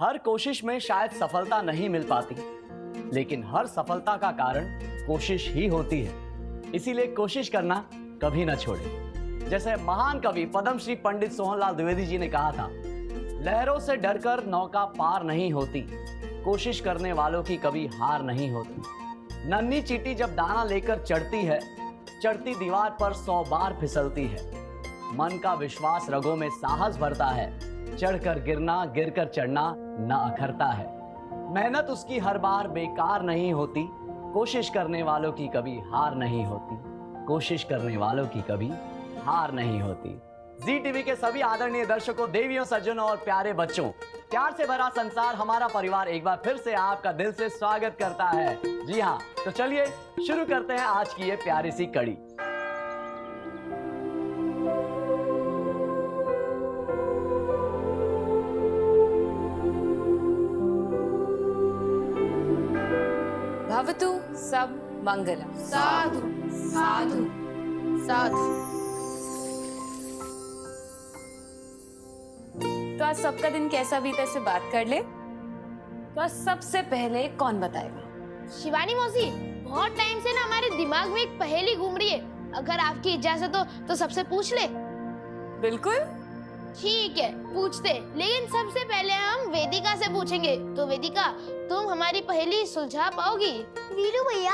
हर कोशिश में शायद सफलता नहीं मिल पाती, लेकिन हर सफलता का कारण कोशिश ही होती है। इसीलिए कोशिश करना कभी ना छोड़ें। जैसे महान कवि पद्मश्री पंडित सोहनलाल द्विवेदी जी ने कहा था, लहरों से डरकर नौका पार नहीं होती, कोशिश करने वालों की कभी हार नहीं होती। नन्ही चींटी जब दाना लेकर चढ़ती है, चढ़ती दीवार पर 100 बार फिसलती है। मन का विश्वास रगों में साहस भरता है, चढ़कर गिरना गिरकर चढ़ना न अखरता है। मेहनत उसकी हर बार बेकार नहीं होती, कोशिश करने वालों की कभी हार नहीं होती, कोशिश करने वालों की कभी हार नहीं होती। जी टीवी के सभी आदरणीय दर्शकों, देवियों, सज्जनों और प्यारे बच्चों, प्यार से भरा संसार हमारा परिवार एक बार फिर से आपका दिल से स्वागत करता है। जी हाँ, तो चलिए शुरू करते हैं आज की ये प्यारी सी कड़ी। भवतु सब मंगलम। साधु साधु साधु। तो आज सबका दिन कैसा बीता से बात कर ले। तो आज सबसे पहले कौन बताएगा? शिवानी मौसी, बहुत टाइम से ना हमारे दिमाग में एक पहेली घूम रही है। अगर आपकी इजाजत हो तो सबसे पूछ ले। बिल्कुल ठीक है, पूछते। लेकिन सबसे पहले हम वेदिका से पूछेंगे। तो वेदिका, तुम हमारी पहेली सुलझा पाओगी? वीरू भैया,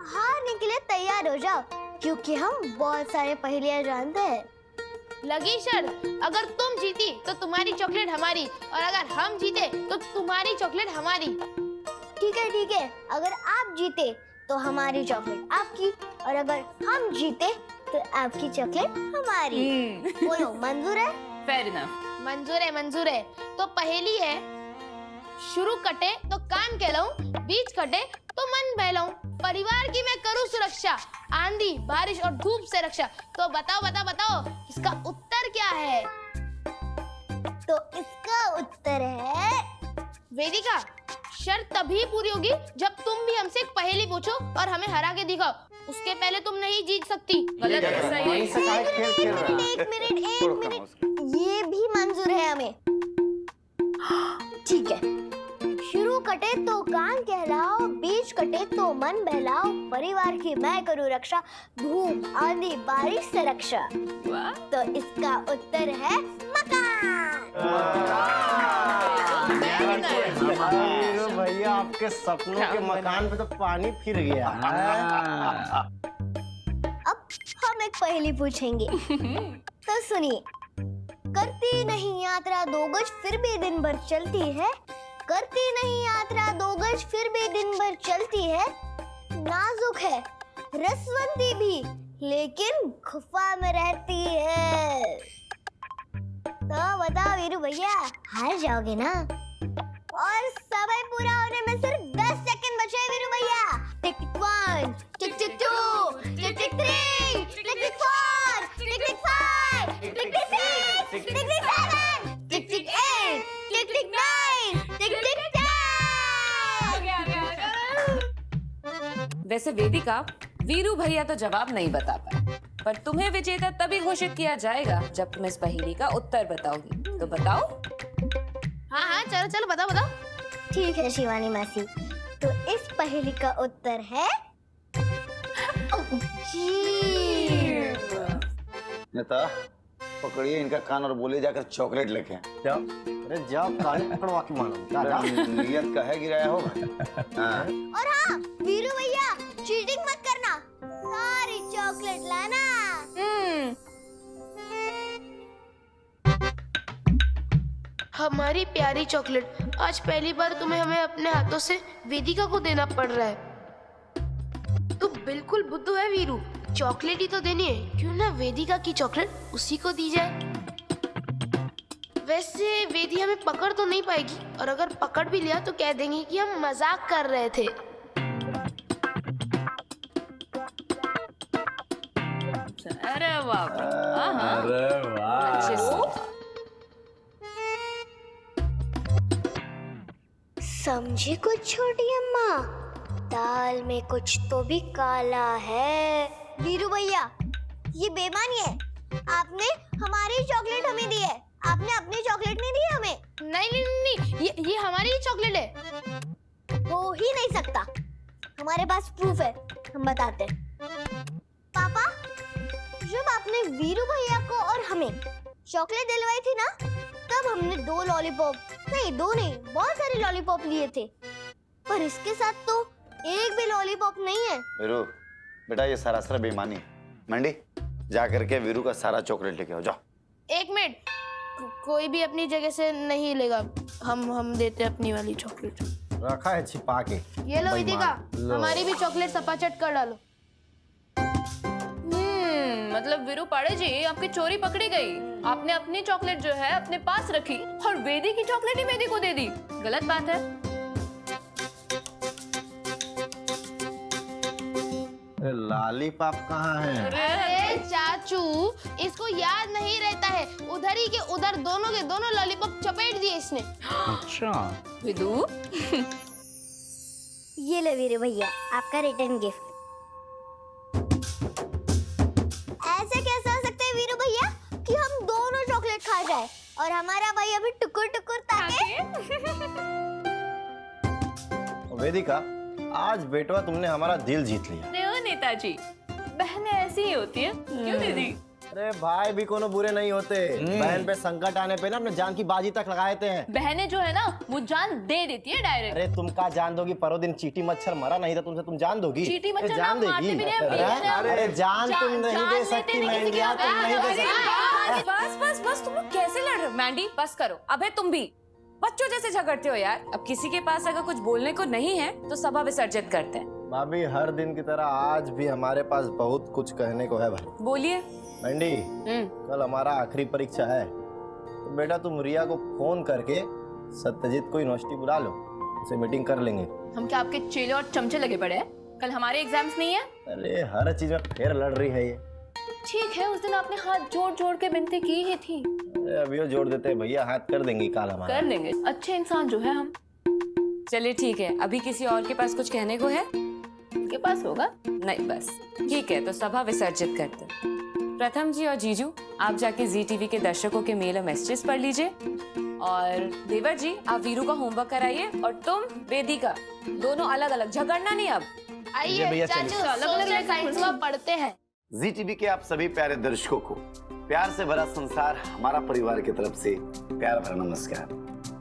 हारने के लिए तैयार हो जाओ, क्योंकि हम बहुत सारे पहेलियां जानते हैं। लगी शर्त, अगर तुम जीती तो तुम्हारी चॉकलेट हमारी, और अगर हम जीते तो तुम्हारी चॉकलेट हमारी। ठीक है, अगर आप जीते तो हमारी चॉकलेट आपकी, और अगर हम जीते तो आपकी चॉकलेट हमारी। बोलो, मंजूर है? Fair enough. मंजूर है। तो पहेली है, शुरू कटे तो कान कहलाऊं, बीच कटे तो मन बहलाऊं, परिवार की मैं करूं सुरक्षा, आंधी बारिश और धूप से रक्षा। तो बताओ इसका उत्तर क्या है? तो इसका उत्तर है वेदिका, शर्त तभी पूरी होगी जब तुम भी हमसे एक पहेली पूछो और हमें हरा के दिखाओ। उसके पहले तुम नहीं जीत सकती। गलत है, सही है। एक मिनट, ये भी मंजूर है हमें। ठीक है, शुरू कटे तो कान कहलाओ, बीच कटे तो मन बहलाओ, परिवार की मैं करूँ रक्षा, धूप आंधी बारिश से रक्षा। तो इसका उत्तर है मकान। भैया, आपके सपनों के मकान पे तो पानी फिर गया। अब हम एक पहेली पूछेंगे। तो सुनिए, करती नहीं यात्रा 2 गज फिर भी दिन भर चलती है, करती नहीं यात्रा 2 गज फिर भी दिन भर चलती है, नाजुक है रसवंती भी लेकिन गुफा में रहती है। तो बताओ वीरू भैया, हार जाओगे ना? और समय पूरा होने में सिर्फ 10 सेकंड बचे हैं वीरू भैया। टिक टिक 1, टिक टिक 2, टिक टिक 3, टिक टिक 4, टिक टिक 5, टिक टिक 6, टिक टिक 7, टिक टिक 8, टिक टिक 9, टिक टिक 10। वैसे वेदिका, वीरू भैया तो जवाब नहीं बता पाए, पर तुम्हें विजेता तभी घोषित किया जाएगा जब तुम इस पहेली का उत्तर बताओगी। तो बताओ। हाँ, चलो बताओ। ठीक है शिवानी मासी, तो इस पहेली का उत्तर है जीभ। नेता, पकड़िए इनका कान और बोले जाकर चॉकलेट लेके आएं। जाओ, अरे जाओ, कान पकड़वा के मारो। नियत का है गिराया होगा। हाँ। और हाँ वीरू भैया, चीटिंग मत करना, सारी चॉकलेट लाना। हमारी प्यारी चॉकलेट, आज पहली बार तुम्हें हमें अपने हाथों से वेदिका को देना पड़ रहा है। तू बिल्कुल बुद्धू है वीरू, चॉकलेट ही तो देनी है, क्यों ना वेदिका की चॉकलेट उसी को दी जाए। वैसे वेदी हमें पकड़ तो नहीं पाएगी, और अगर पकड़ भी लिया तो कह देंगे कि हम मजाक कर रहे थे। अरे वाह, अरे वाह। समझी कुछ छोटी अम्मा, दाल में कुछ तो भी काला है। वीरू भैया, ये बेईमानी है। आपने हमारी चॉकलेट हमें दी है, आपने अपनी चॉकलेट नहीं दी हमें। नहीं नहीं नहीं नहीं, ये हमारी ही चॉकलेट है। हो ही नहीं सकता, हमारे पास प्रूफ है, हम बताते हैं। पापा, जब आपने वीरू भैया को और हमें चॉकलेट दिलवाई थी ना, तब हमने 2 लॉलीपॉप, नहीं 2 नहीं, बहुत सारे लॉलीपॉप लिए थे, पर इसके साथ तो एक भी लॉलीपॉप नहीं है। वीरू बेटा ये सरासर बेईमानी है। मंडी जा करके वीरू का सारा चॉकलेट लेके आओ, जाओ। 1 मिनट, कोई भी अपनी जगह से नहीं लेगा, हम देते अपनी वाली चॉकलेट। रखा है छिपा के। ये लो विदिका, लो। हमारी भी चॉकलेट सपाचट कर डालो। मतलब वीरू पाड़े जी, आपकी चोरी पकड़ी गई। आपने अपनी चॉकलेट जो है अपने पास रखी और वेदी की चॉकलेट ही वेदी को दे दी। गलत बात है। लॉलीपॉप कहाँ है? अरे चाचू, इसको याद नहीं रहता है, उधर ही के उधर दोनों के दोनों लॉलीपॉप चपेट दिए इसने। अच्छा विदु, ये ले वीरू भैया, आपका रिटर्न गिफ्ट। ऐसे कैसे हो सकते हैं वीरू भैया कि हम दोनों चॉकलेट खा जाए और हमारा भाई अभी टुकुर टुकुर ताके? वेदिका, आज बेटवा तुमने हमारा दिल जीत लिया। नेताजी, बहनें ऐसी ही होती है, क्यों दीदी? अरे भाई भी कोनो बुरे नहीं होते, बहन पे संकट आने पे ना अपने जान की बाजी तक लगा देते हैं। बहनें जो है ना, वो जान दे देती है डायरेक्ट। अरे तुम का जान दोगी? परो दिन चीटी मच्छर मरा नहीं था तुमसे, तुम जान दोगी? चींटी मच्छर जान ना मारते भी नहीं, अरे जान तुम नहीं दे सकती मैंडिया, तुम नहीं दे सकती। बस बस बस, तुम लोग कैसे लड़ रहे हो? मैंडी बस करो। अबे तुम भी बच्चों जैसे झगड़ते हो यार। अब किसी के पास अगर कुछ बोलने को नहीं है तो सभा विसर्जित करते हैं। भाभी हर दिन की तरह आज भी हमारे पास बहुत कुछ कहने को है भाई। बोलिए। मैंडी, कल हमारा आखिरी परीक्षा है, तो बेटा तुम रिया को फोन करके सत्यजीत को यूनिवर्सिटी बुला लो, उसे मीटिंग कर लेंगे। हम क्या आपके चेले और चमचे लगे पड़े हैं? कल हमारे एग्जाम्स नहीं है। अरे हर चीज में फिर लड़ रही है ये। ठीक है, उस दिन आपने हाथ जोड़ जोड़ के विनती की ही थी। अरे अभी जोड़ देते हैं भैया, हाथ कर देंगे काल हमारा। कर लेंगे, अच्छे इंसान जो है हम। चलिए ठीक है, अभी किसी और के पास कुछ कहने को है? के पास होगा नहीं, बस ठीक है, तो सभा विसर्जित करते हैं। प्रथम जी और जीजू, आप जाके जी टीवी के दर्शकों के मेल और मैसेजेस पढ़ लीजिए, और देवर जी आप वीरू का होमवर्क कराइए, और तुम वेदिका दोनों अलग अलग, झगड़ना नहीं। अब आइए भैया, चाचू, चलिए। सोशल साइंस में पढ़ते हैं। जी टीवी के आप सभी प्यारे दर्शकों को प्यार से भरा संसार हमारा परिवार की तरफ से प्यार भरा नमस्कार।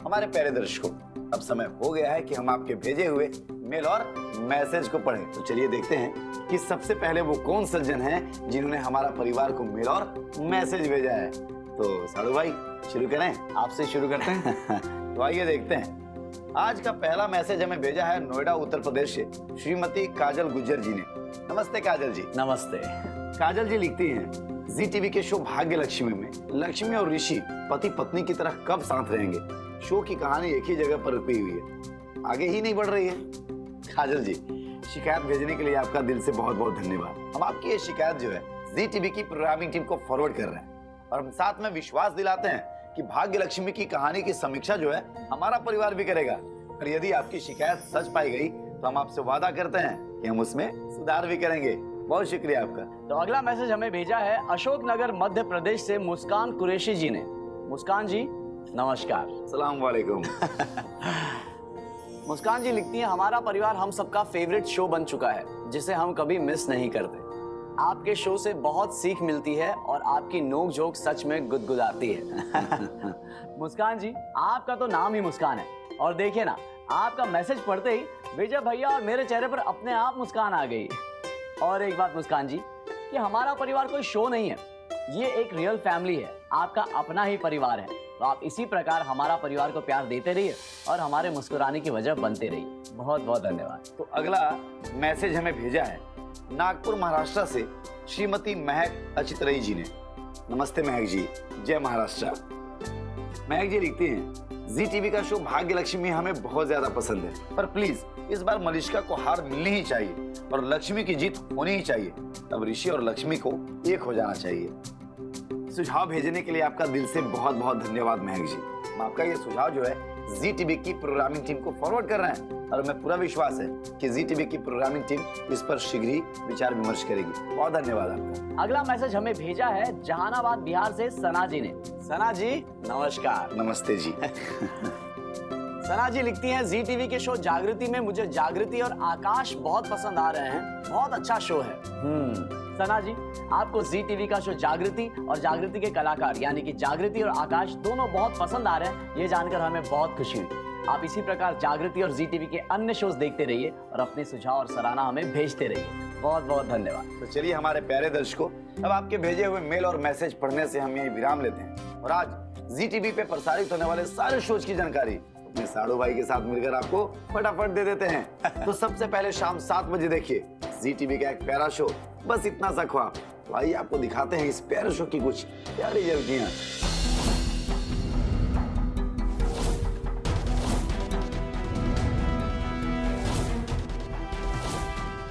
हमारे प्यारे दर्शकों, अब समय हो गया है कि हम आपके भेजे हुए मेल और मैसेज को पढ़ें। तो चलिए देखते हैं कि सबसे पहले वो कौन सज्जन हैं जिन्होंने हमारा परिवार को मेल और मैसेज भेजा है। तो साड़ू भाई शुरू करें, आपसे शुरू करते हैं। तो आइए देखते हैं। आज का पहला मैसेज हमें भेजा है नोएडा उत्तर प्रदेश से श्रीमती काजल गुज्जर जी ने। नमस्ते काजल जी। नमस्ते। काजल जी लिखती हैं, जी टीवी के शो भाग्य लक्ष्मी में लक्ष्मी और ऋषि पति पत्नी की तरह कब साथ रहेंगे? शो की कहानी एक ही जगह पर रुकी हुई है, आगे ही नहीं बढ़ रही है। काजल जी, शिकायत भेजने के लिए आपका दिल से बहुत बहुत धन्यवाद। हम आपकी ये शिकायत जो है जी टीवी की प्रोग्रामिंग टीम को फॉरवर्ड कर रहे हैं, और हम साथ में विश्वास दिलाते हैं कि भाग्य लक्ष्मी की कहानी की समीक्षा जो है हमारा परिवार भी करेगा। और यदि आपकी शिकायत सच पाई गई तो हम आपसे वादा करते हैं कि हम उसमें सुधार भी करेंगे। बहुत शुक्रिया आपका। तो अगला मैसेज हमें भेजा है अशोक नगर मध्य प्रदेश से मुस्कान कुरैशी जी ने। मुस्कान जी नमस्कार। सलाम वालेकुम। मुस्कान जी लिखती हैं, हमारा परिवार हम सबका फेवरेट शो बन चुका है, जिसे हम कभी मिस नहीं करते। आपके शो से बहुत सीख मिलती है और आपकी नोक झोंक सच में गुदगुदाती है। मुस्कान जी, आपका तो नाम ही मुस्कान है, और देखिए ना, आपका मैसेज पढ़ते ही विजय भैया और मेरे चेहरे पर अपने आप मुस्कान आ गई। और एक बात मुस्कान जी, कि हमारा परिवार कोई शो नहीं है, ये एक रियल फैमिली है, आपका अपना ही परिवार है। तो आप इसी प्रकार हमारा परिवार को प्यार देते रहिए और हमारे मुस्कुराने की वजह बनते रहिए। बहुत बहुत धन्यवाद। तो अगला मैसेज हमें भेजा है नागपुर महाराष्ट्र से श्रीमती महक अचितरई जी ने। नमस्ते महक जी, जय महाराष्ट्र। महक जी लिखती हैं, जी टीवी का शो भाग्य लक्ष्मी हमें बहुत ज्यादा पसंद है, पर प्लीज इस बार मलिष्का को हार मिलनी ही चाहिए और लक्ष्मी की जीत होनी ही चाहिए। अब ऋषि और लक्ष्मी को एक हो जाना चाहिए। सुझाव भेजने के लिए आपका दिल से बहुत बहुत धन्यवाद महक जी। हम आपका ये सुझाव जो है जी टीवी की प्रोग्रामिंग टीम को फॉरवर्ड कर रहे हैं, और हमें पूरा विश्वास है कि जी टीवी की प्रोग्रामिंग टीम इस पर शीघ्र ही विचार विमर्श करेगी। बहुत धन्यवाद आपका। अगला मैसेज हमें भेजा है जहानाबाद बिहार से सना जी ने। सना जी नमस्कार। नमस्ते जी। सना जी लिखती हैं, जी टीवी के शो जागृति में मुझे जागृति और आकाश बहुत पसंद आ रहे हैं, बहुत अच्छा शो है। सना जी, आपको जी टीवी का शो जागृति और जागृति के कलाकार यानी कि जागृति और आकाश दोनों बहुत पसंद आ रहे हैं, ये जानकर हमें बहुत खुशी हुई। आप इसी प्रकार जागृति और जी टीवी के अन्य शोज देखते रहिए और अपने सुझाव और सराहना हमें भेजते रहिए। बहुत बहुत धन्यवाद। तो चलिए हमारे प्यारे दर्शकों, अब आपके भेजे हुए मेल और मैसेज पढ़ने से हम यही विराम लेते हैं और आज जी टीवी पे प्रसारित होने वाले सारे शोज की जानकारी अपने साड़ू भाई के साथ मिलकर आपको फटाफट दे देते हैं। तो सबसे पहले शाम 7 बजे देखिए जी टीवी का एक प्यारा शो, बस इतना सा ख्वाब। तो आइए आपको दिखाते हैं इस प्यारे शो की कुछ प्यारी झलकियां।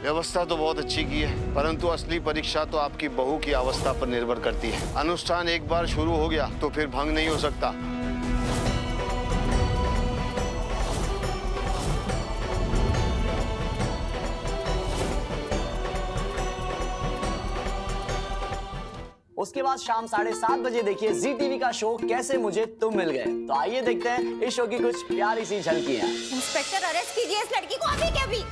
व्यवस्था तो बहुत अच्छी की है, परंतु असली परीक्षा तो आपकी बहू की अवस्था पर निर्भर करती है। अनुष्ठान एक बार शुरू हो गया तो फिर भंग नहीं हो सकता। उसके बाद शाम 7:30 बजे देखिए जी टीवी का शो कैसे मुझे तुम मिल गए। तो आइए देखते हैं इस शो की कुछ प्यारी सी झलकियां। इंस्पेक्टर अरेस्ट कीजिए इस लड़की को अभी के अभी।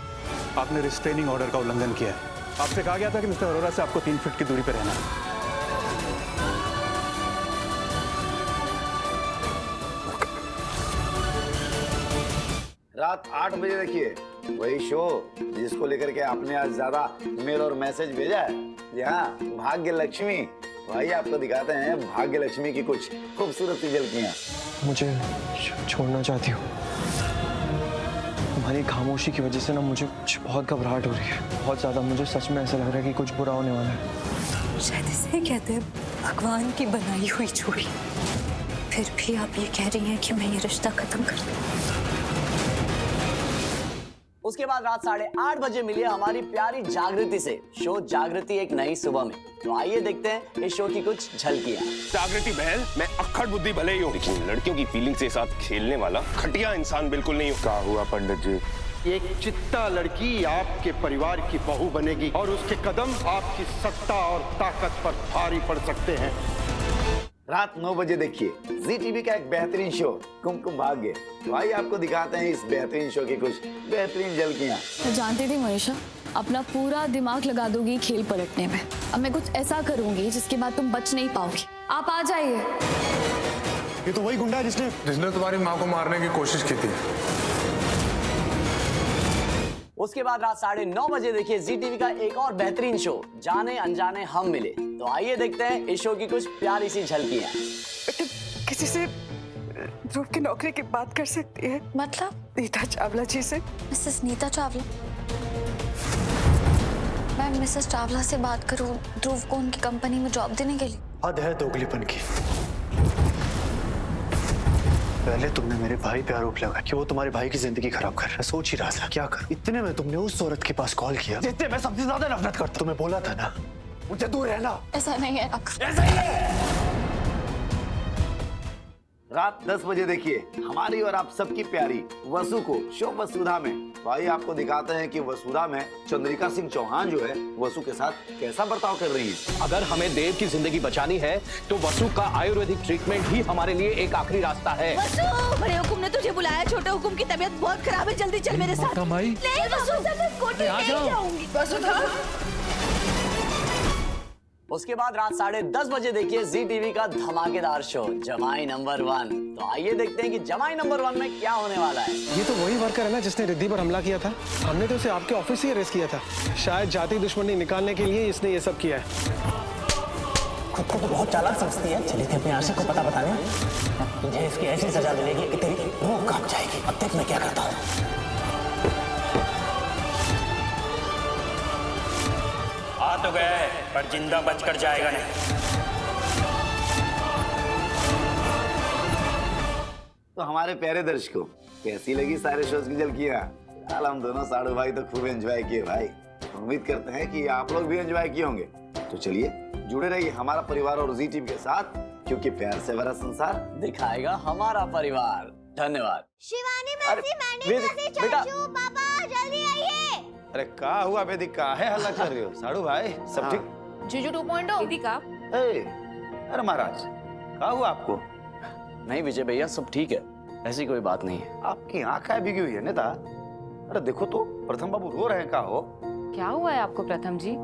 आपने रिस्ट्रेनिंग ऑर्डर का उल्लंघन किया है। आपसे कहा गया था कि मिस्टर अरोरा से आपको 3 फीट की दूरी पर रहना है। रात 8 बजे देखिए वही शो जिसको लेकर के आपने आज ज्यादा मेल और मैसेज भेजा है। जी हाँ, भाग्य लक्ष्मी। भाई आपको दिखाते हैं भाग्य लक्ष्मी की कुछ खूबसूरत सी झलकियां। मुझे छोड़ना चाहती हूँ। तुम्हारी खामोशी की वजह से ना मुझे बहुत घबराहट हो रही है, बहुत ज्यादा। मुझे सच में ऐसा लग रहा है कि कुछ बुरा होने वाला है। शायद इसे कहते हैं भगवान की बनाई हुई जोड़ी। फिर भी आप ये कह रही हैं कि मैं ये रिश्ता खत्म कर दूं। उसके बाद रात 8:30 बजे मिलिए हमारी प्यारी जागृति से शो जागृति एक नई सुबह में। तो आइए देखते हैं इस शो की कुछ झलकियां। जागृति बहन, मैं अक्खड़ बुद्धि भले ही हूँ, लेकिन लड़कियों की फीलिंग के साथ खेलने वाला घटिया इंसान बिल्कुल नहीं हूँ। क्या हुआ पंडित जी? एक चित्ता लड़की आपके परिवार की बहू बनेगी और उसके कदम आपकी सत्ता और ताकत पर भारी पड़ सकते हैं। रात 9 बजे देखिए जी टीवी का एक बेहतरीन शो कुमकुम भाग्य। तो आइए आपको दिखाते हैं इस बेहतरीन शो की कुछ बेहतरीन झलकियां। मैं जानती थी मनीषा, अपना पूरा दिमाग लगा दोगी खेल पलटने में। अब मैं कुछ ऐसा करूंगी जिसके बाद तुम बच नहीं पाओगी। आप आ जाइए। ये तो वही गुंडा है जिसने तुम्हारी माँ को मारने की कोशिश की थी। उसके बाद रात 9:30 बजे देखिए जी टीवी का एक और बेहतरीन शो जाने अनजाने हम मिले। तो आइए देखते हैं इस शो की कुछ प्यारी सी झलकियां। किसी से ध्रुव की नौकरी की बात कर सकती है? मतलब नीता चावला जी से। मिसेस नीता चावला? मैं मिसेस चावला से बात करूं ध्रुव को उनकी कंपनी में जॉब देने के लिए? हद है दोगलीपन की। पहले तुमने मेरे भाई पे आरोप लगा कि वो तुम्हारे भाई की जिंदगी खराब कर रहा है। सोच ही रहा था क्या कर। इतने में तुमने उस औरत के पास कॉल किया जिससे मैं सबसे ज्यादा नफरत करता। तुम्हें बोला था ना मुझे दूर रहना। ऐसा नहीं है। ऐसा ही है। रात 10 बजे देखिए हमारी और आप सबकी प्यारी वसु को शो वसुधा में। तो आइए आपको दिखाते हैं कि वसुधा में चंद्रिका सिंह चौहान जो है वसु के साथ कैसा बर्ताव कर रही है। अगर हमें देव की जिंदगी बचानी है तो वसु का आयुर्वेदिक ट्रीटमेंट ही हमारे लिए एक आखिरी रास्ता है। वसु, बड़े हुकुम ने तुझे बुलाया। छोटे हुकुम की तबीयत बहुत खराब है, जल्दी चल मेरे साथ। भाई नहीं वसु, मैं स्कूटी नहीं जाऊंगी। वसुधा। उसके बाद रात 10:30 बजे देखिए जी टीवी का धमाकेदार शो जमाई नंबर 1। तो आइए देखते हैं कि जमाई नंबर 1 में क्या होने वाला है। ये तो वही वर्कर है ना जिसने रिद्धि पर हमला किया था। हमने तो उसे आपके ऑफिस से अरेस्ट किया था। शायद जाति दुश्मनी निकालने के लिए इसने ये सब किया है। खुद को तो बहुत चालाक समझती है। चली थी अपने आशिक को पता बताने। तुझे इसकी ऐसी सजा मिलेगी कि तेरी रूह कांप जाएगी। अब देख मैं क्या करता हूँ। आ तो गया है पर जिंदा बचकर जाएगा नहीं। तो हमारे प्यारे दर्शकों कैसी लगी सारे शोज की झलकियां? फिलहाल हम दोनों साड़ू भाई तो खूब एंजॉय किए भाई। उम्मीद करते हैं कि आप लोग भी एंजॉय किए होंगे। तो चलिए जुड़े रहिए हमारा परिवार और जी टीवी के साथ, क्योंकि प्यार से भरा संसार दिखाएगा हमारा परिवार। धन्यवाद। शिवानी मौसी, मैंने मौसी, चाचू, पापा जल्दी आइए। अरे क्या हुआ बेदी, काहे हल्ला कर रही हो? साड़ू भाई सब ठीक? जीजू 2.0 दीदी का। अरे महाराज क्या हुआ आपको? नहीं विजय भैया, सब ठीक है, ऐसी कोई बात नहीं है। आपकी आंख है भीगी हुई है नेता। अरे देखो तो, प्रथम बाबू रो रहे हैं, क्या हो? क्या हुआ है आपको प्रथम जी?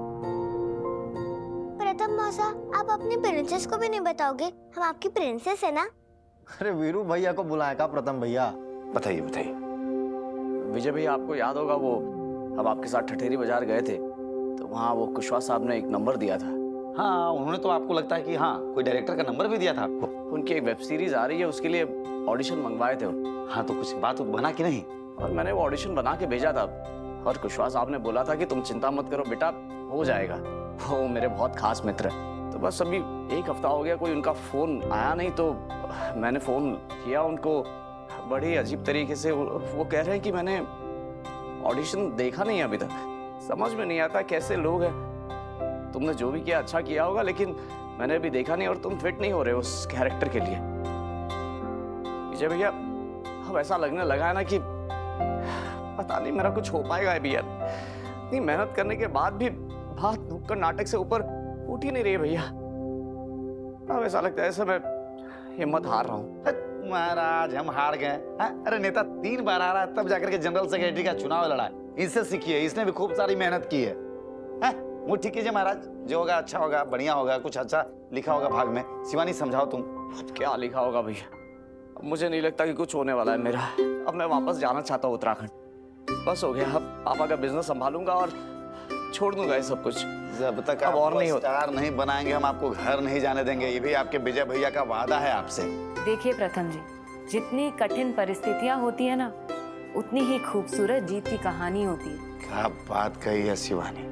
प्रथम मौसा, आप अपनी प्रिंसेस को भी नहीं बताओगे? हम आपकी प्रिंसेस है ना। अरे वीरू भैया को बुलाया का प्रथम भैया? बताइए बताइए। विजय भैया, आपको याद होगा वो हम आपके साथ ठठेरी बाजार गए थे, तो वहाँ वो कुशवाहा साहब ने एक नंबर दिया था। हाँ, उन्होंने तो आपको लगता है कि हाँ कोई डायरेक्टर का नंबर भी दिया था आपको। उनकी एक वेब सीरीज आ रही है, उसके लिए ऑडिशन मंगवाए थे। हाँ, तो कुछ बात बना कि नहीं? और मैंने वो ऑडिशन बना के भेजा था, और कुशवाहा साहब ने बोला था कि तुम चिंता मत करो बेटा, हो जाएगा। वो मेरे बहुत खास मित्र है। तो बस अभी 1 हफ्ता हो गया, कोई उनका फोन आया नहीं, तो मैंने फोन किया उनको। बड़ी अजीब तरीके से वो कह रहे हैं कि मैंने ऑडिशन देखा नहीं अभी तक। समझ में नहीं आता कैसे लोग हैं। तुमने जो भी किया अच्छा किया होगा, लेकिन मैंने अभी देखा नहीं, और तुम फिट नहीं हो रहे उस कैरेक्टर के लिए। विजय भैया, अब ऐसा लगने लगा है ना कि पता नहीं मेरा कुछ हो पाएगा अभी यार। इतनी मेहनत करने के बाद भी बात नुक्कड़ नाटक से ऊपर उठ ही नहीं रही भैया। अब ऐसा लगता है ऐसे मैं हिम्मत हार रहा हूँ। महाराज, हम हार गए? अरे नेता 3 बार आ रहा है, तब जाकर के जनरल सेक्रेटरी का चुनाव लड़ा है। इससे सीखिए, इसने भी खूब सारी मेहनत की है। मुझे ठीक कीजिए महाराज, जो होगा अच्छा होगा, बढ़िया होगा, कुछ अच्छा लिखा होगा भाग में। शिवानी समझाओ तुम। क्या लिखा होगा भैया? अब मुझे नहीं लगता कि कुछ होने वाला है मेरा। अब मैं वापस जाना चाहता हूँ उत्तराखंड। बस हो गया, अब पापा का बिजनेस संभालूंगा और छोड़ दूंगा ये सब कुछ। जब तक आप और स्टार नहीं बनाएंगे, हम आपको घर नहीं जाने देंगे। ये भी आपके विजय भैया का वादा है आपसे। देखिए प्रथम जी, जितनी कठिन परिस्थितियां होती है ना, उतनी ही खूबसूरत जीत की कहानी होती है। क्या बात कही है शिवानी।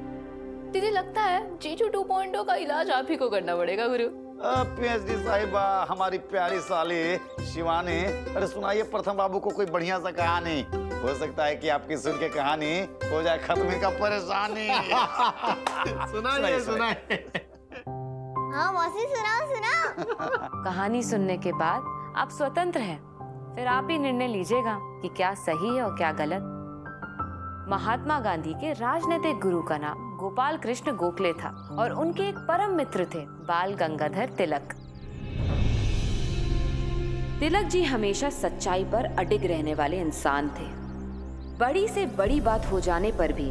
दीदी, लगता है जीजू 2.0 का इलाज आप ही को करना पड़ेगा गुरु। पीएचडी साहिबा, हमारी प्यारी साली शिवानी। अरे सुनाइए प्रथम बाबू को कोई बढ़िया सा कहानी। हो सकता है कि आपकी सुन के कहानी हो जाए खत्म इनका परेशानी। सुनाइए सुनाइए। हाँ मौसी, सुनाओ। कहानी सुनने के बाद आप स्वतंत्र हैं, फिर आप ही निर्णय लीजिएगा कि क्या सही है और क्या गलत। महात्मा गांधी के राजनीतिक गुरु का नाम गोपाल कृष्ण गोखले था, और उनके एक परम मित्र थे बाल गंगाधर तिलक। तिलक जी हमेशा सच्चाई पर अडिग रहने वाले इंसान थे। बड़ी से बड़ी बात हो जाने पर भी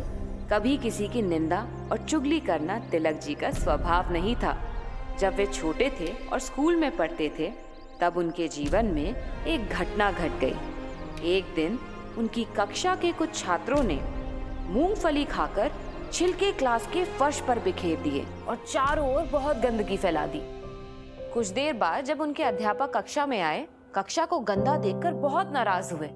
कभी किसी की निंदा और चुगली करना तिलक जी का स्वभाव नहीं था। जब वे छोटे थे और स्कूल में पढ़ते थे, तब उनके जीवन में एक घटना घट गई। एक दिन उनकी कक्षा के कुछ छात्रों ने मूंगफली खाकर छिलके क्लास के फर्श पर बिखेर दिए और चारों ओर बहुत गंदगी फैला दी। कुछ देर बाद जब उनके अध्यापक कक्षा में आए, कक्षा को गंदा देखकर बहुत नाराज हुए।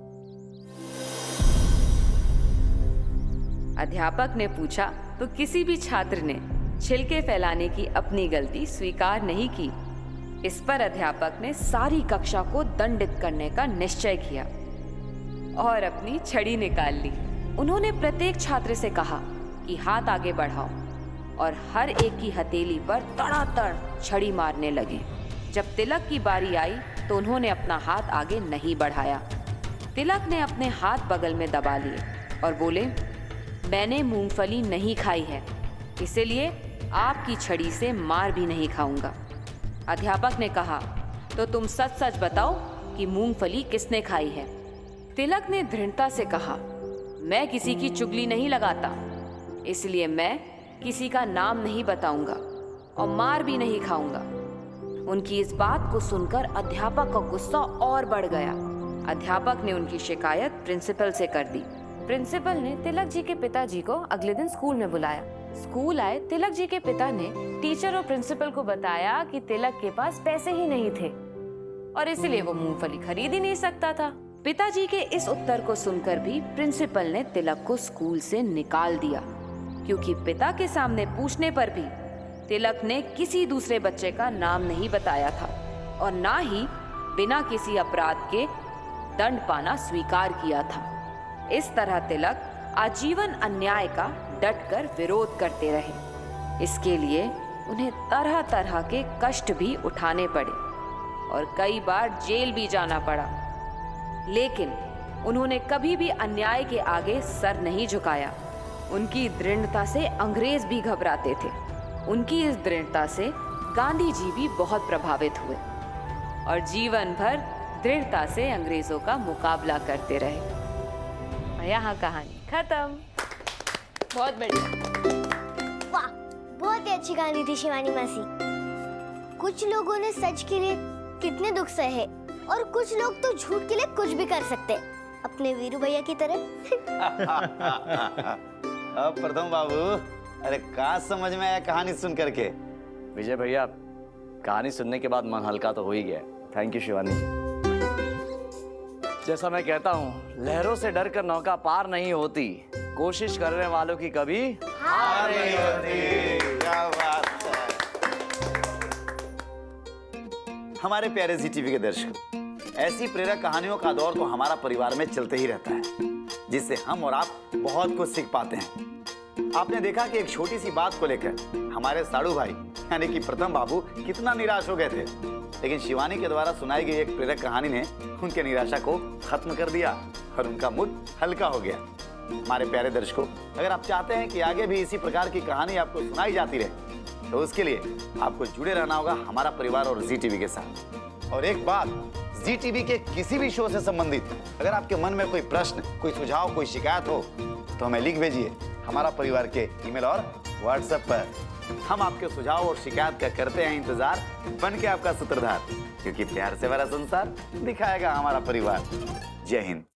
अध्यापक ने पूछा तो किसी भी छात्र ने छिलके फैलाने की अपनी गलती स्वीकार नहीं की। इस पर अध्यापक ने सारी कक्षा को दंडित करने का निश्चय किया और अपनी छड़ी निकाल ली। उन्होंने प्रत्येक छात्र से कहा कि हाथ आगे बढ़ाओ, और हर एक की हथेली पर तड़ातड़ छड़ी मारने लगे। जब तिलक की बारी आई तो उन्होंने अपना हाथ आगे नहीं बढ़ाया। तिलक ने अपने हाथ बगल में दबा लिए और बोले, मैंने मूंगफली नहीं खाई है, इसलिए आपकी छड़ी से मार भी नहीं खाऊंगा। अध्यापक ने कहा, तो तुम सच सच बताओ कि मूंगफली किसने खाई है। तिलक ने दृढ़ता से कहा, मैं किसी की चुगली नहीं लगाता, इसलिए मैं किसी का नाम नहीं बताऊंगा और मार भी नहीं खाऊंगा। उनकी इस बात को सुनकर अध्यापक का गुस्सा और बढ़ गया। अध्यापक ने उनकी शिकायत प्रिंसिपल से कर दी। प्रिंसिपल ने तिलक जी के पिताजी को अगले दिन स्कूल में बुलाया। स्कूल आए तिलक जी के पिता ने टीचर और प्रिंसिपल को बताया कि तिलक के पास पैसे ही नहीं थे और इसलिए वो मूंगफली खरीद ही नहीं सकता था। पिताजी के इस उत्तर को सुनकर भी प्रिंसिपल ने तिलक को स्कूल से निकाल दिया, क्योंकि पिता के सामने पूछने पर भी तिलक ने किसी दूसरे बच्चे का नाम नहीं बताया था और ना ही बिना किसी अपराध के दंड पाना स्वीकार किया था। इस तरह तिलक आजीवन अन्याय का डटकर विरोध करते रहे। इसके लिए उन्हें तरह तरह के कष्ट भी उठाने पड़े और कई बार जेल भी जाना पड़ा, लेकिन उन्होंने कभी भी अन्याय के आगे सर नहीं झुकाया। उनकी दृढ़ता से अंग्रेज भी घबराते थे। उनकी इस दृढ़ता से गांधी जी भी बहुत प्रभावित हुए। और जीवन भर दृढ़ता से अंग्रेजों का मुकाबला करते रहे। और यहाँ कहानी खत्म। बहुत बढ़िया। वाह, बहुत ही अच्छी कहानी थी शिवानी मासी। कुछ लोगों ने सच के लिए कितने दुख सहे और कुछ लोग तो झूठ के लिए कुछ भी कर सकते, अपने वीरू भैया की तरह। अब प्रथम बाबू, अरे कहाँ समझ में आया कहानी सुन करके? विजय भैया, कहानी सुनने के बाद मन हल्का तो हो ही गया। थैंक यू शिवानी जी। जैसा मैं कहता हूँ, लहरों से डर कर नौका पार नहीं होती, कोशिश करने वालों की कभी हार नहीं होती। क्या बात है। हमारे प्यारे जी टीवी के दर्शकों, ऐसी प्रेरक कहानियों का दौर तो हमारा परिवार में चलते ही रहता है, जिससे हम और आप बहुत कुछ सीख पाते हैं। आपने देखा कि एक छोटी सी बात को लेकर हमारे साड़ू भाई यानी कि प्रथम बाबू कितना निराश हो गए थे, लेकिन शिवानी के द्वारा सुनाई गई एक प्रेरक कहानी ने उनके निराशा को खत्म कर दिया और उनका मूड हल्का हो गया। हमारे प्यारे दर्शकों, अगर आप चाहते हैं कि आगे भी इसी प्रकार की कहानी आपको सुनाई जाती रहे, तो उसके लिए आपको जुड़े रहना होगा हमारा परिवार और जी टीवी के साथ। और एक बात, जी टीवी के किसी भी शो से संबंधित अगर आपके मन में कोई प्रश्न, कोई सुझाव, कोई शिकायत हो, तो हमें लिख भेजिए हमारा परिवार के ईमेल और व्हाट्सएप पर। हम आपके सुझाव और शिकायत का करते हैं इंतजार, बन के आपका सूत्रधार, क्योंकि प्यार से भरा संसार दिखाएगा हमारा परिवार। जय हिंद।